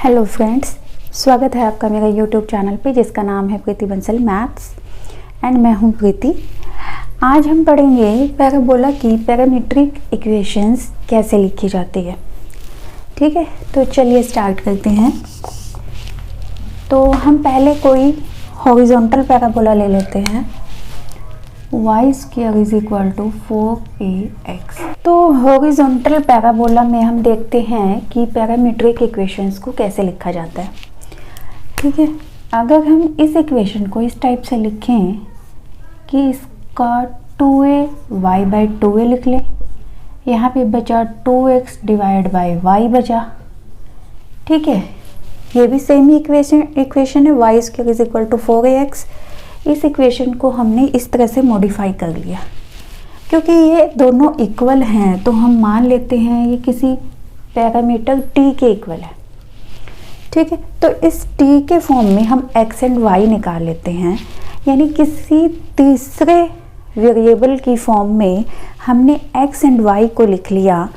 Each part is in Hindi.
हेलो फ्रेंड्स, स्वागत है आपका मेरे यूट्यूब चैनल पे जिसका नाम है प्रीति बंसल मैथ्स एंड मैं हूँ प्रीति। आज हम पढ़ेंगे पैराबोला की पैरामीट्रिक इक्वेशंस कैसे लिखी जाती है। ठीक है, तो चलिए स्टार्ट करते हैं। तो हम पहले कोई हॉरिजॉन्टल पैराबोला ले लेते हैं। y square is equal to 4ax। तो हॉरिजॉन्टल पैराबोला में हम देखते हैं कि पैरामीट्रिक इक्वेशंस को कैसे लिखा जाता है। ठीक है, अगर हम इस इक्वेशन को इस टाइप से लिखें कि इसका 2ay/2a लिख लें, यहाँ पे बचा 2x डिवाइड बाई y बचा। ठीक है, ये भी सेम ही इक्वेशन है, y square is equal to 4ax। इस इक्वेशन को हमने इस तरह से मॉडिफाई कर लिया। क्योंकि ये दोनों इक्वल हैं तो हम मान लेते हैं ये किसी पैरामीटर t के इक्वल है। ठीक है, तो इस t के फॉर्म में हम x एंड y निकाल लेते हैं, यानी किसी तीसरे वेरिएबल की फॉर्म में हमने x एंड y को लिख लिया।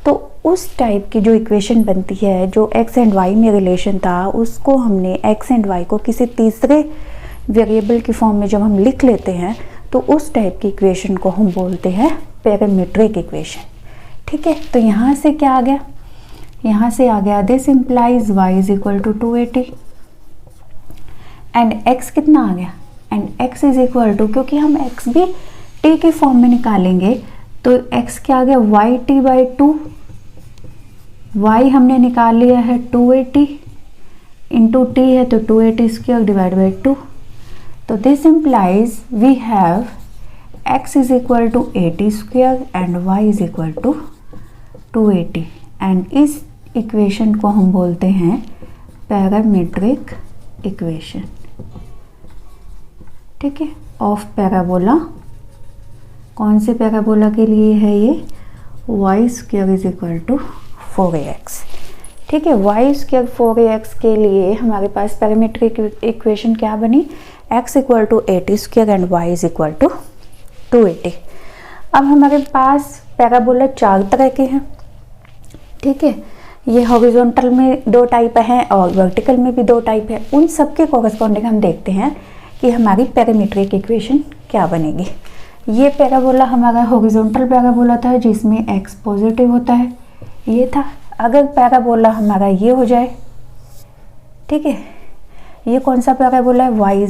तो उस टाइप की जो इक्वेशन बनती है, जो x एंड y में रिलेशन था, उसको हमने x एंड y को किसी तीसरे वेरिएबल की फॉर्म में जब हम लिख लेते हैं तो उस टाइप की इक्वेशन को हम बोलते हैं पैरामीट्रिक इक्वेशन। ठीक है, तो यहाँ से क्या आ गया, यहाँ से आ गया this implies y is equal to 280 and x कितना आ गया, and x is equal to, क्योंकि हम x भी t की फॉर्म में निकालेंगे तो x क्या आ गया yt/2। y हमने निकाल लिया है 280 इंटू t है तो 280 स्क्वायर डिवाइड बाई 2। तो this implies we have x is equal to 80 square and y is equal to 280 and इस इक्वेशन को हम बोलते हैं पैरामीट्रिक इक्वेशन। ठीक है, ऑफ पैराबोला। कौन से पैराबोला के लिए है ये, y square is equal to 4ax। ठीक है, y स्क्वायर 4ax के लिए हमारे पास पैरामीट्रिक इक्वेशन क्या बनी, x equal to 80 square and y is equal to 280। अब हमारे पास पैराबोला चार तरह के हैं। ठीक है, ये हॉरिजॉन्टल में दो टाइप हैं और वर्टिकल में भी दो टाइप है। उन सब के कॉरस्पॉन्डिंग हम देखते हैं कि हमारी पैरामीट्रिक इक्वेशन क्या बनेगी। ये पैराबोला हमारा हॉरिजॉन्टल पैराबोला था जिसमें x पॉजिटिव होता है, ये था। अगर पैराबोला हमारा ये हो जाए, ठीक है, ये कौन सा पैराबोला है, y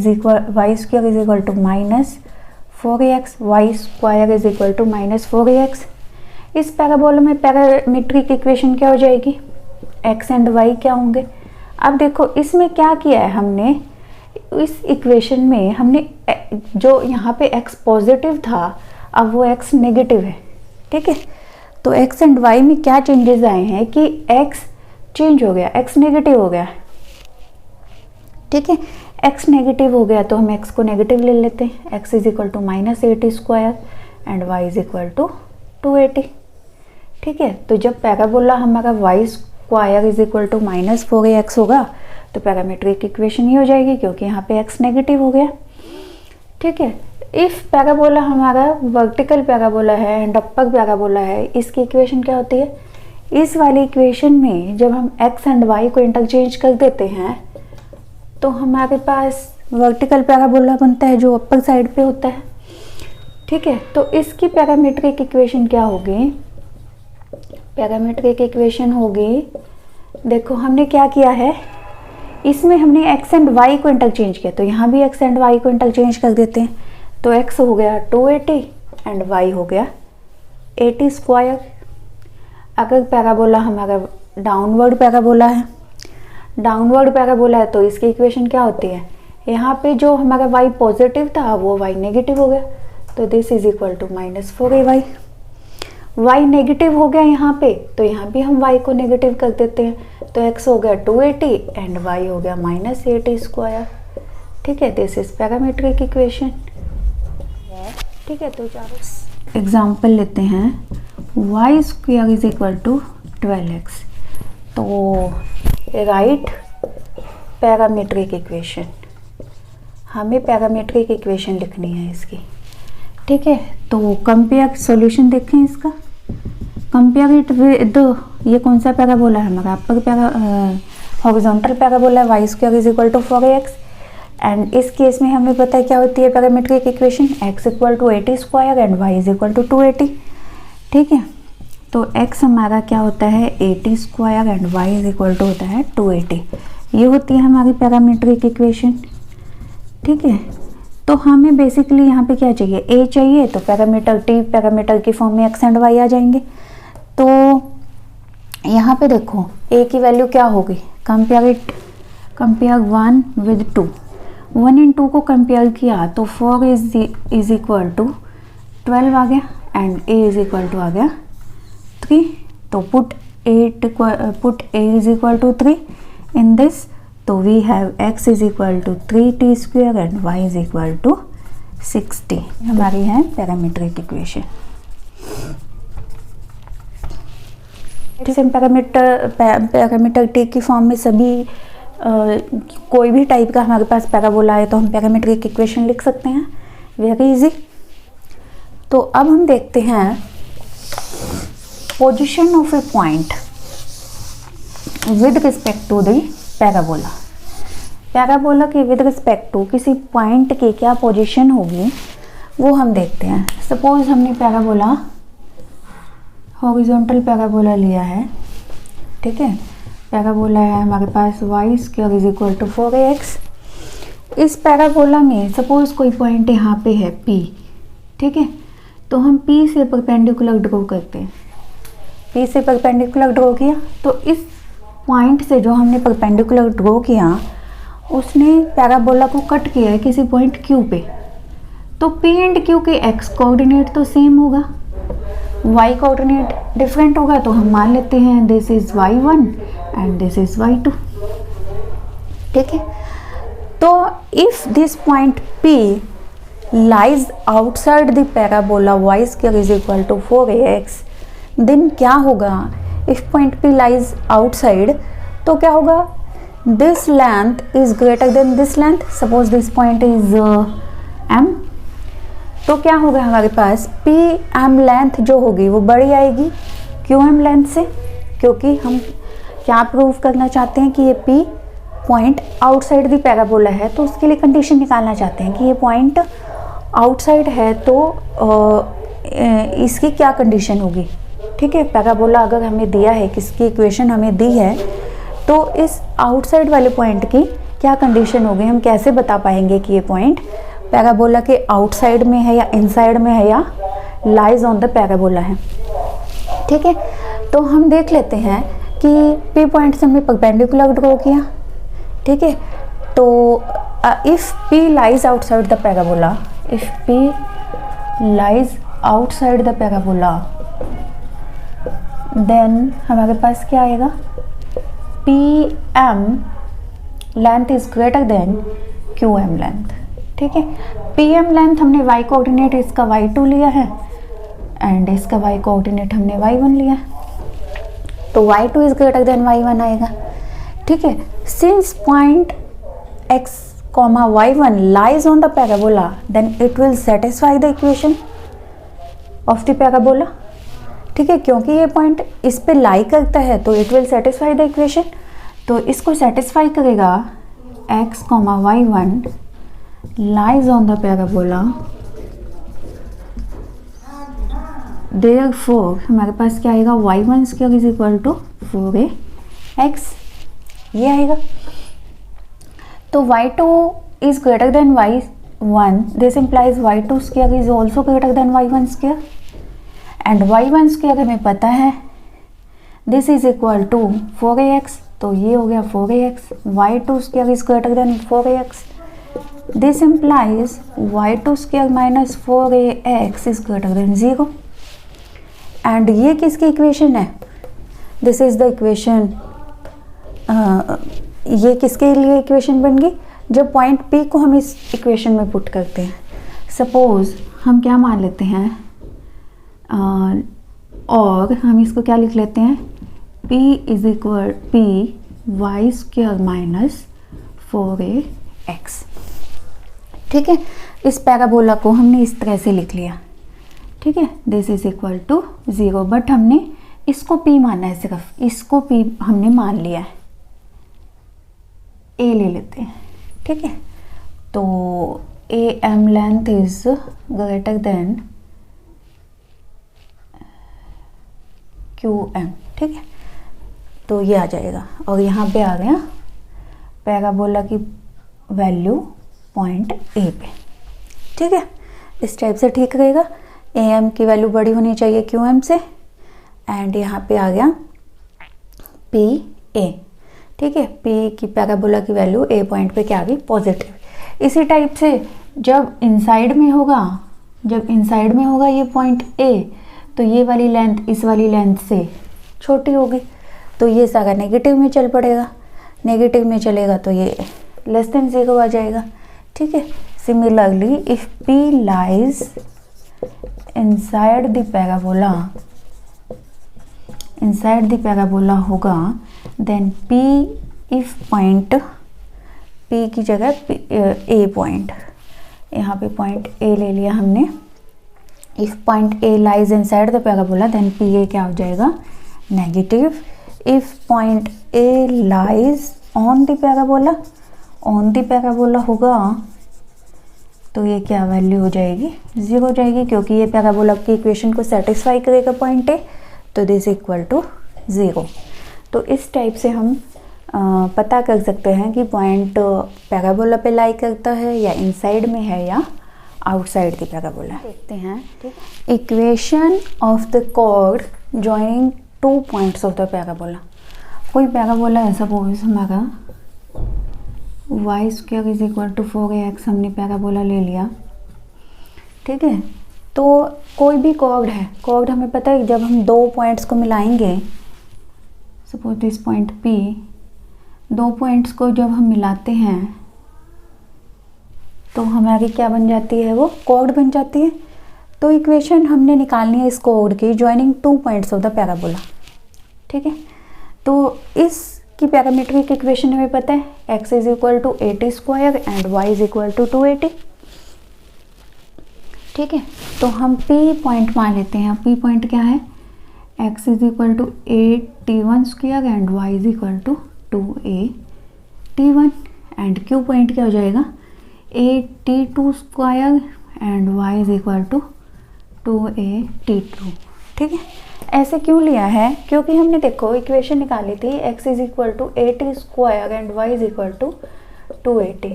square is equal to -4ax, y square is equal to -4ax। इस पैराबोला में पैरामीट्रिक इक्वेशन क्या हो जाएगी, x एंड y क्या होंगे। अब देखो इसमें क्या किया है हमने, इस इक्वेशन में हमने जो यहाँ पे x पॉजिटिव था अब वो x नेगेटिव है। ठीक है, तो x एंड y में क्या चेंजेस आए हैं कि x चेंज हो गया, x नेगेटिव हो गया। ठीक है, x नेगेटिव हो गया तो हम x को नेगेटिव ले लेते हैं, x is equal to -80 square and y is equal to 280। ठीक है, तो जब पैराबोला हमारा y square is equal to -4ax होगा तो पैरामीट्रिक इक्वेशन ही हो जाएगी, क्योंकि यहाँ पे x नेगेटिव हो गया। ठीक है, इफ पैराबोला हमारा वर्टिकल पैराबोला है एंड अपर पैराबोला है, इसकी इक्वेशन क्या होती है, इस वाली इक्वेशन में जब हम x एंड y को इंटरचेंज कर देते हैं तो हमारे पास वर्टिकल पैराबोला बनता है जो अपर साइड पे होता है। ठीक है, तो इसकी पैरामीट्रिक इक्वेशन क्या होगी, पैरामीट्रिक इक्वेशन होगी, देखो हमने क्या किया है, इसमें हमने x एंड y को इंटरचेंज किया तो यहाँ भी x एंड y को इंटरचेंज कर देते हैं। तो x हो गया 280 एंड y हो गया 80 स्क्वायर। अगर पैराबोला हमारा डाउनवर्ड पैराबोला है, डाउनवर्ड पैराबोला है तो इसकी इक्वेशन क्या होती है, यहाँ पे जो हमारा y पॉजिटिव था वो y नेगेटिव हो गया, तो this is equal to -4ay। y negative हो गया यहाँ पे तो यहाँ भी हम y को नेगेटिव कर देते हैं, तो x हो गया 280 एंड y हो गया -80 स्क्वायर। ठीक है, दिस इज पैरामीट्रिक इक्वेशन। ठीक है, तो चलो एग्जाम्पल लेते हैं, y square is equal to 12x। तो राइट पैरामीट्रिक इक्वेशन, हमें पैरामीट्रिक इक्वेशन लिखनी है इसकी। ठीक है, तो कंपेयर सॉल्यूशन देखें इसका, कंपेयर इट विद, ये कौन सा पैराबोला है हमारा, हॉरिजॉन्टल पैराबोला है y square is equal to 4ax, and इस केस में हमें पता है क्या होती है parametric equation, x equal to 80 square and y is equal to 280। ठीक है, तो x हमारा क्या होता है 80 square and y is equal to होता है 280। ये होती है हमारी पैरामीट्रिक इक्वेशन। ठीक है, तो हमें बेसिकली यहाँ पे क्या चाहिए, a चाहिए, तो पैरामीटर t पैरामीटर की फॉर्म में x एंड y आ जाएंगे। तो यहाँ पे देखो a की वैल्यू क्या होगी, कंपेयर 1 विद 2, 1 एंड 2 को कंपेयर किया तो 4 इज इक्वल टू 12 आ गया and a is equal to आ गया 3। तो put a is equal to 3 in this, तो we have x is equal to 3t square and y is equal to 60। हमारी है पैरामीट्रिक इक्वेशन। पैरामीटर t की फॉर्म में सभी कोई भी टाइप का हमारे पास पैराबोला है तो हम पैरामीट्रिक इक्वेशन लिख सकते हैं, वेरी इजी। तो अब हम देखते हैं position of a point with respect to the parabola. Parabola के विद रिस्पेक्ट टू किसी पॉइंट की क्या पोजीशन होगी वो हम देखते हैं। सपोज हमने पैराबोला हॉरिजॉन्टल पैराबोला लिया है। ठीक है, पैराबोला है हमारे पास y square is equal to 4ax। इस पैराबोला में सपोज कोई पॉइंट यहाँ पे है P। ठीक है, तो हम P से परपेंडिकुलर ड्रॉ करते हैं। P से परपेंडिकुलर ड्रॉ किया तो इस पॉइंट से जो हमने परपेंडिकुलर ड्रॉ किया उसने पैराबोला को कट किया है किसी पॉइंट Q पे। तो P एंड Q के x कोऑर्डिनेट तो सेम होगा, y कोऑर्डिनेट डिफरेंट होगा, तो हम मान लेते हैं this is y1 and this is y2। ठीक है, तो if this point P lies outside the parabola y square is equal to 4ax, then क्या होगा, if point P lies outside तो क्या होगा, this length is greater than this length, suppose this point is m, तो क्या होगा हमारे पास पी एम लेंथ जो होगी वो बड़ी आएगी क्यू एम लेंथ से, क्योंकि हम क्या प्रूव करना चाहते हैं कि ये P point outside the parabola है, तो उसके लिए कंडीशन निकालना चाहते हैं कि ये पॉइंट आउटसाइड है तो इसकी क्या कंडीशन होगी। ठीक है, पैराबोला अगर हमें दिया है, किसकी इक्वेशन हमें दी है, तो इस आउटसाइड वाले पॉइंट की क्या कंडीशन होगी, हम कैसे बता पाएंगे कि ये पॉइंट पैराबोला के आउटसाइड में है या इनसाइड में है या लाइज ऑन द पैराबोला है। ठीक है, तो हम देख लेते हैं कि P पॉइंट से हमने परपेंडिकुलर ड्रॉ किया। ठीक है, तो if P lies outside the parabola, if P lies outside the parabola, then हमारे पास क्या आएगा, PM length is greater than QM length. ठीक है, PM लेंथ हमने y कोऑर्डिनेट इसका y2 लिया है एंड इसका y कोऑर्डिनेट हमने y1 लिया है, तो y2 is greater then y1 आएगा। ठीक है, since point x, y1 lies on the parabola then it will satisfy the equation of the parabola. ठीक है, क्योंकि ये पॉइंट इस पे लाई करता है तो it will satisfy the equation, तो इसको सेटिस्फाई करेगा x, y1 lies on the parabola, therefore हमारे पास क्या आएगा, y1 square is equal to 4ax, ये आएगा। तो y2 is greater then y1, this implies y2 square is also greater than y1 square, and y1 square हमें पता है this is equal to 4ax, तो ये हो गया 4ax, y2 square is greater then 4ax, this implies y2 square minus 4ax is greater than 0, and ये किसकी इक्वेशन है, दिस इज द इक्वेशन, ये किसके लिए इक्वेशन बन गई, जब पॉइंट P को हम इस इक्वेशन में पुट करते हैं। सपोज हम क्या मान लेते हैं, और हम इसको क्या लिख लेते हैं, P is equal y square minus 4ax। ठीक है, इस पैराबोला को हमने इस तरह से लिख लिया। ठीक है, this is equal to 0, but हमने इसको P माना है, सिर्फ इसको P हमने मान लिया है। ए ले लेते हैं, ठीक है। तो A M length is greater than Q M, ठीक है। तो ये आ जाएगा और यहाँ पे आ गया पैराबोला की वैल्यू पॉइंट ए पे, ठीक है। इस टाइप से ठीक रहेगा। ए एम की वैल्यू बड़ी होनी चाहिए क्यू एम से, एंड यहाँ पे आ गया पी ए, ठीक है। पी की पैराबोला की वैल्यू ए पॉइंट पे क्या आ गई, पॉजिटिव। इसी टाइप से जब इनसाइड में होगा ये पॉइंट ए, तो ये वाली लेंथ इस वाली लेंथ से छोटी होगी, तो ये सारा नेगेटिव में चल पड़ेगा। नेगेटिव में चलेगा तो ये लेस देन 0 आ जाएगा, ठीक है। Similarly if P lies inside the parabola होगा, then P if point P की जगह ए पॉइंट, यहाँ पे पॉइंट ए ले लिया हमने। If point A lies inside the parabola, then P A क्या हो जाएगा, negative. If point A lies on the parabola होगा, तो ये क्या वैल्यू हो जाएगी, 0 हो जाएगी, क्योंकि ये पैराबोला की इक्वेशन को सेटिस्फाई करेगा पॉइंट ए, तो दिस इक्वल टू 0। तो इस टाइप से हम पता कर सकते हैं कि पॉइंट पैराबोला पे लाई करता है या इनसाइड में है या आउटसाइड द पैराबोला। देखते हैं equation of the chord joining 2 points of the parabola. कोई पैराबोला है, सपोज हमारा y square is equal to 4ax, हमने पैराबोला ले लिया, ठीक है। तो कोई भी कॉर्ड है, कॉर्ड हमें पता है जब हम 2 पॉइंट्स को मिलाएंगे, suppose this point P, 2 points को जब हम मिलाते हैं तो हमारी क्या बन जाती है, वो कॉर्ड बन जाती है। तो इक्वेशन हमने निकालनी है इस कॉर्ड की joining 2 points of the parabola, ठीक है। तो इसकी पैरामीट्रिक इक्वेशन हमें पता है, x is equal to 80 square and y is equal to 280, ठीक है। तो हम P पॉइंट मान लेते हैं। P पॉइंट क्या है, x is equal to 8t1 square and y is equal to 2at1, and Q point क्या हो जाएगा, 8t2 square and y is equal to 2at2, ठीक है। ऐसे क्यों लिया है, क्योंकि हमने देखो इक्वेशन निकाली थी x is equal to 80 square and y is equal to 280,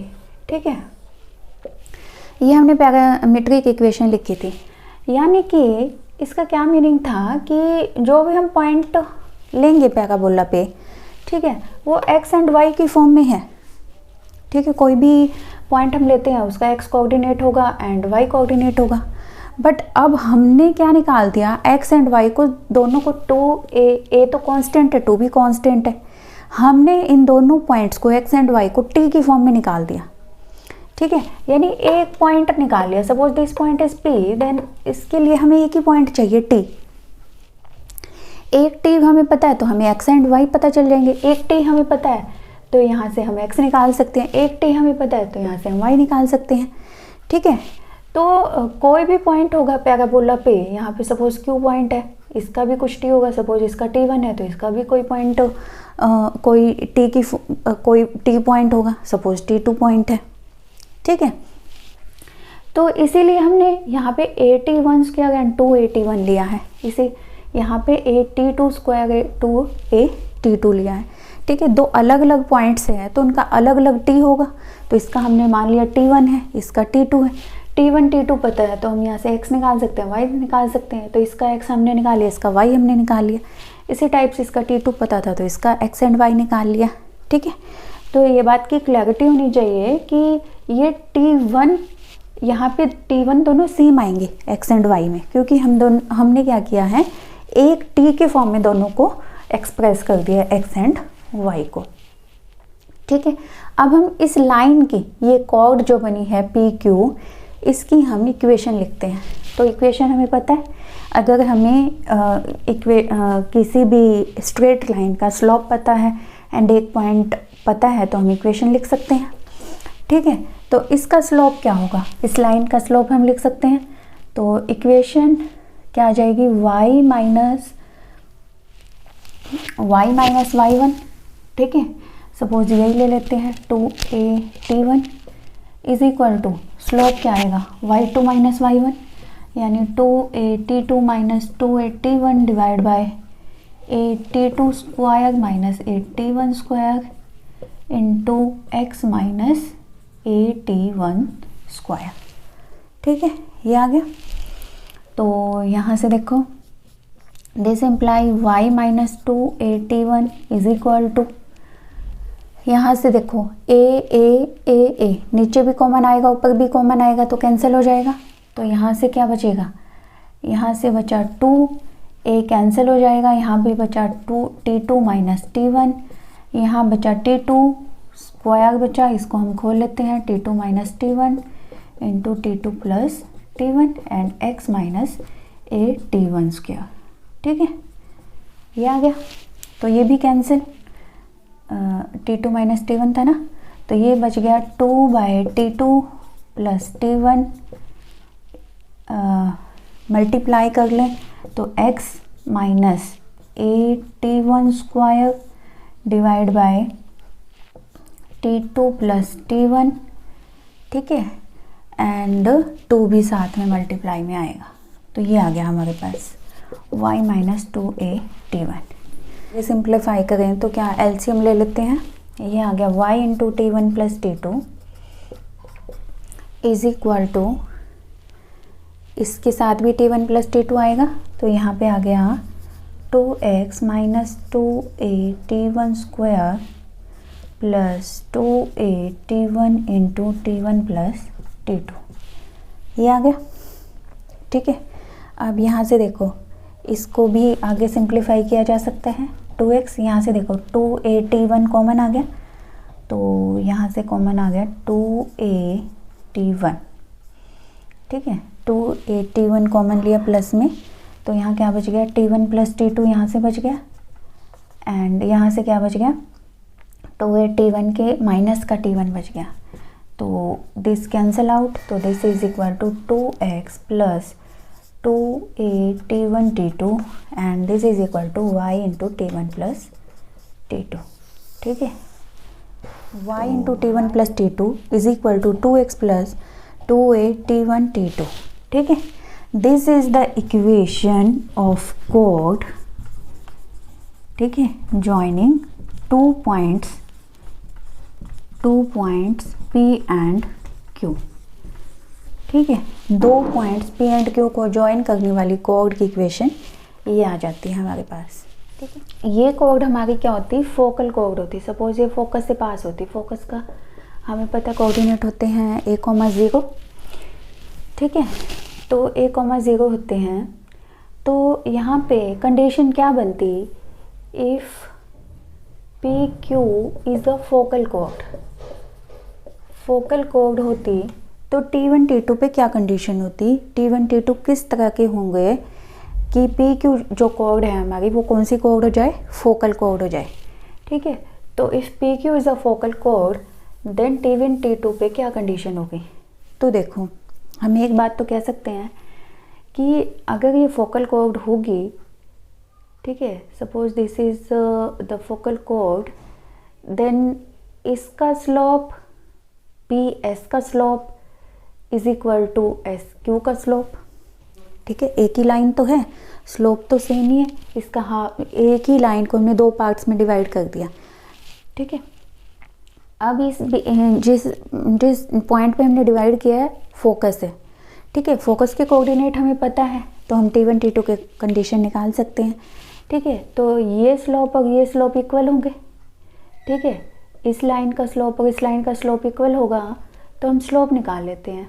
ठीक है। ये हमने पैरामीट्रिक इक्वेशन लिखी थी, यानी कि इसका क्या मीनिंग था कि जो भी हम पॉइंट लेंगे पैराबोला पे, ठीक है, वो x एंड y की फॉर्म में है, ठीक है। कोई भी पॉइंट हम लेते हैं उसका x कोऑर्डिनेट होगा एंड y कोऑर्डिनेट होगा, बट अब हमने क्या निकाल दिया, x एंड y को दोनों को 2a तो कांस्टेंट है, 2 भी कांस्टेंट है, हमने इन दोनों पॉइंट्स को x एंड y को t की फॉर्म में निकाल दिया, ठीक है। यानी एक पॉइंट निकाल लिया, suppose this point is p, देन इसके लिए हमें एक ही पॉइंट चाहिए t। एक t हमें पता है तो हमें x एंड y पता चल जाएंगे, एक t हमें पता है तो यहाँ से हम x निकाल सकते हैं, एक t हमें पता है तो यहाँ से हम y निकाल सकते हैं, ठीक है। तो कोई भी पॉइंट होगा पैराबोला पे, यहाँ पे सपोज Q पॉइंट है, इसका भी कुछ t होगा, सपोज इसका t1 है तो इसका भी कोई पॉइंट कोई t पॉइंट होगा, सपोज t2 पॉइंट है, ठीक है। तो इसीलिए हमने यहाँ पे 81 स्क्वायर एंड 281 लिया है, इसे यहाँ पे 82 स्क्वायर 282 लिया है, ठीक है। 2 अलग अलग पॉइंट्स हैं तो उनका अलग अलग t होगा, तो इसका हमने मान लिया t1 है, इसका t2 है। t1 t2 पता है तो हम यहाँ से x निकाल सकते हैं, y निकाल सकते हैं, तो इसका x हमने निकाल लिया, इसका y हमने निकाल लिया। इसी टाइप से इसका t2 पता था तो इसका x एंड y निकाल लिया, ठीक है। तो ये बात की क्लैरिटी होनी चाहिए कि ये t1, यहाँ पे t1 दोनों सेम आएंगे x एंड y में, क्योंकि हमने क्या किया है, एक t के फॉर्म में दोनों को एक्सप्रेस कर दिया x एंड y को, ठीक है। अब हम इस लाइन की, ये कॉर्ड जो बनी है PQ, इसकी हम इक्वेशन लिखते हैं। तो इक्वेशन हमें पता है, अगर हमें किसी भी स्ट्रेट लाइन का स्लोप पता है एंड एक पॉइंट पता है तो हम इक्वेशन लिख सकते हैं, ठीक है। तो इसका स्लोप क्या होगा, इस लाइन का स्लोप हम लिख सकते हैं। तो इक्वेशन क्या आ जाएगी, y माइनस y1, ठीक है। सपोज यही ले लेते हैं 2AT1 is equal to slope क्या आएगा y2 माइनस y1 यानी 2AT2 minus 2AT1 divide by AT2 square minus AT1 square into x minus AT1 square. ठीक है, ये आ गया। तो यहाँ से देखो this imply y minus 2AT1 is equal to, यहाँ से देखो ए नीचे भी कॉमन आएगा ऊपर भी कॉमन आएगा तो कैंसिल हो जाएगा। तो यहाँ से क्या बचेगा, यहाँ से बचा 2, a कैंसिल हो जाएगा, यहाँ भी बचा 2T2 माइनस T1, यहाँ बचा T2 स्क्वायर बचा, इसको हम खोल लेते हैं T2 minus T1 into T2 plus T1 and x minus AT1 square. ठीक है, ये आ गया। तो ये भी कैंसिल, T2 माइनस T1 था ना, तो ये बच गया 2/T2 प्लस T1, मल्टीप्लाई कर लें तो x minus AT1 square divide by T2 plus T1। ठीक है, एंड 2 भी साथ में मल्टीप्लाई में आएगा। तो ये आ गया हमारे पास y माइनस 2AT1। ये सिंप्लीफाई करें तो क्या एलसीएम ले लेते हैं, ये आ गया y into T1 plus T2 is equal to, इसके साथ भी T1 प्लस T2 आएगा तो यहाँ पे आ गया 2x minus 2AT1 square plus 2AT1 into T1 plus T2, ये आ गया। ठीक है, अब यहाँ से देखो इसको भी आगे सिंप्लीफाई किया जा सकता है। 2x यहाँ से देखो 2AT1 कॉमन आ गया तो यहाँ से कॉमन आ गया 2AT1। ठीक है, 2AT1 कॉमन लिया प्लस में तो यहाँ क्या बच गया T1 प्लस T2 यहाँ से बच गया, एंड यहाँ से क्या बच गया 2AT1 के माइनस का T1 बच गया। तो दिस कैंसल आउट, तो this is equal to 2x plus 2AT1 T2 and this is equal to y into T1 plus T2। ठीक है, y into T1 plus T2 is equal to 2x plus 2AT1 T2। ठीक है, this is the equation of कोड। ठीक है, joining two points P and Q। ठीक है, 2 पॉइंट्स P एंड Q को ज्वाइन करने वाली कोड की इक्वेशन ये आ जाती है हमारे पास। ठीक है, ये कोड हमारी क्या होती है, फोकल कोड होती है। सपोज ये फोकस से पास होती है, फोकस का हमें पता कोऑर्डिनेट होते हैं a,0। ठीक है, तो a,0 होते हैं तो यहाँ पे कंडीशन क्या बनती, if PQ is the focal code, focal code होती तो T1 T2 पे क्या कंडीशन होती, T1 T2 किस तरह के होंगे कि PQ जो कोड है हमारी वो कौन सी कोड हो जाए, फोकल कोड हो जाए। ठीक है, तो if PQ is a focal कोड देन T1 T2 पे क्या कंडीशन होगी। तो देखो हम एक बात तो कह सकते हैं कि अगर ये फोकल कोड होगी, ठीक है, suppose this is the focal कोड, देन इसका स्लोप PS का slope is equal to SQ का स्लोप। ठीक है, एक ही लाइन तो है, स्लोप तो सेम ही है, इसका हाफ, एक ही लाइन को हमने 2 पार्ट्स में डिवाइड कर दिया। ठीक है, अब इस जिस पॉइंट पे हमने डिवाइड किया है फोकस है। ठीक है, फोकस के कोऑर्डिनेट हमें पता है तो हम T1 T2 के कंडीशन निकाल सकते हैं। ठीक है, तो ये स्लोप और ये स्लोप इक्वल होंगे। ठीक है, इस लाइन का स्लोप और इस लाइन का स्लोप इक्वल होगा तो हम स्लोप निकाल लेते हैं।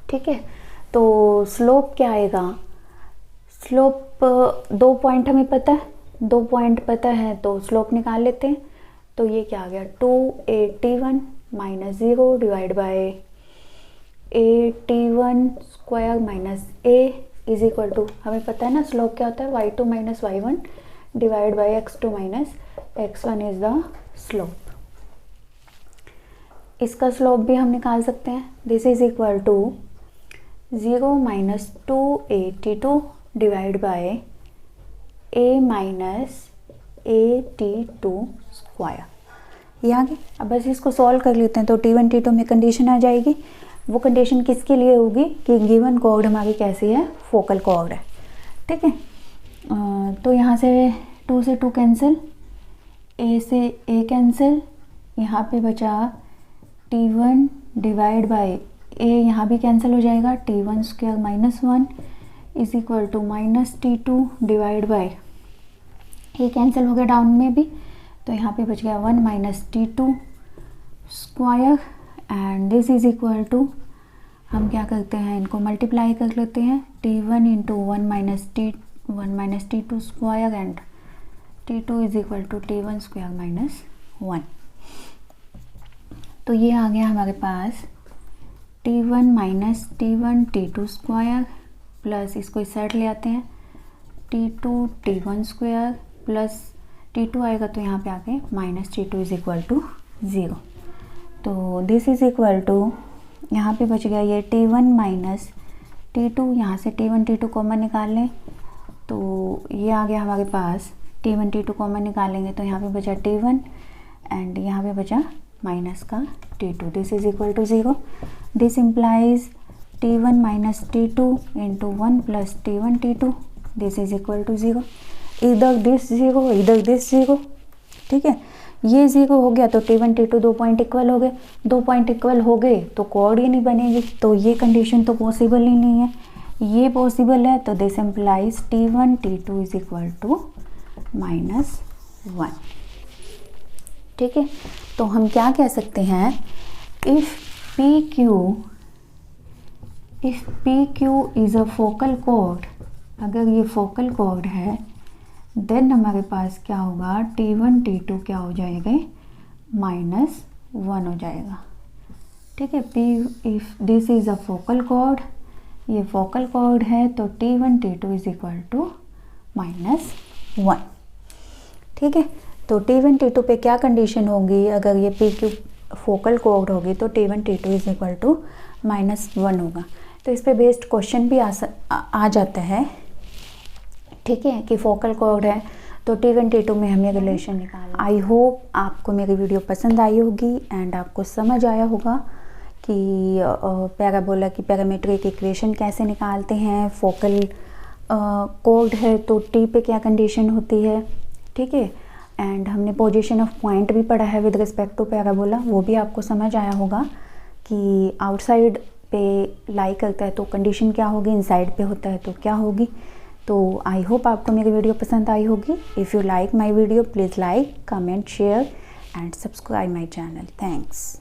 ठीक है, तो स्लोप क्या आएगा, स्लोप 2 पॉइंट हमें पता है, 2 पॉइंट पता है तो स्लोप निकाल लेते हैं। तो ये क्या आ गया 2AT1 minus 0 divide by AT1 square minus A is equal to, हमें पता है ना स्लोप क्या होता है, y2 minus y1 divide by x2 minus x1 is the slope. इसका स्लोप भी हम निकाल सकते हैं, this is equal to 0 minus 2AT2 divide by A minus AT2 square. ये आगे। अब बस इसको सॉल्व कर लेते हैं। तो T1 T2 में कंडीशन आ जाएगी। वो कंडीशन किसके लिए होगी कि गिवन कॉर्ड हमारी कैसी है, फोकल कॉर्ड है। ठीक है, तो यहाँ से 2 से 2 कैंसिल, A से A कैंसिल, यहाँ पे बचा T1 डिवाइड बाई A, यहाँ भी कैंसिल हो जाएगा, T1 square minus 1 is equal to minus T2 divide by ये कैंसिल हो गया डाउन में भी, तो यहाँ पे बच गया 1 minus T2 square and this is equal to, हम क्या करते हैं इनको मल्टीप्लाई कर लेते हैं, T1 into 1 minus T2 square and T2 is equal to T1 square minus 1। तो ये आ गया हमारे पास T1 minus T1 T2 square plus इसको इस साइड ले आते हैं T2 T1 square plus T2 आएगा तो यहाँ पे आके minus T2 is equal to 0। तो दिस इज इक्वल टू, यहाँ पे बच गया ये T1 माइनस T2, यहाँ से T1 T2 कॉमन निकाल लें तो ये आ गया हमारे पास, T1 T2 कॉमन निकालेंगे तो यहाँ पे बचा T1 एंड यहाँ पे बचा माइनस का T2, this is equal to 0। This implies T1 minus T2 into 1 plus T1 T2, this is equal to 0। इधर दिस 0, इधर दिस 0। ठीक है, ये 0 हो गया तो T1 T2 2 पॉइंट इक्वल हो गए, 2 पॉइंट इक्वल हो गए तो कॉर्ड ही नहीं बनेगी, तो ये कंडीशन तो पॉसिबल ही नहीं है। ये पॉसिबल है तो this implies T1 T2 is equal to minus 1। ठीक है, तो हम क्या कह सकते हैं, if PQ is a focal chord, अगर ये फोकल कॉर्ड है देन हमारे पास क्या होगा, T1 T2 क्या हो जाएगा, माइनस 1 हो जाएगा। ठीक है, if this is a focal cord, ये फोकल कॉर्ड है तो T1 T2 is equal to minus 1। ठीक है, तो T1 T2 पे क्या कंडीशन होगी, अगर ये PQ फोकल कॉर्ड होगी तो T1 T2 is equal to minus 1 होगा। तो इस पे बेस्ड क्वेश्चन भी आ जाता है। ठीक है, कि फोकल कॉर्ड है तो T1 T2 में हमें रिलेशन निकालना। आई होप आपको मेरी वीडियो पसंद आई होगी एंड आपको समझ आया होगा कि पैराबोला की पैरामीट्रिक इक्वेशन कैसे निकालते हैं, फोकल कॉर्ड है तो T पे क्या कंडीशन होती है। ठीक है, एंड हमने पोजीशन ऑफ पॉइंट भी पढ़ा है विद रिस्पेक्ट टू पैराबोला, वो भी आपको समझ आया होगा कि आउटसाइड पे लाई करता है तो कंडीशन क्या होगी, इनसाइड पे होता है तो क्या होगी। तो आई होप आपको मेरी वीडियो पसंद आई होगी। If you like my video please like, comment, share and subscribe my channel. Thanks.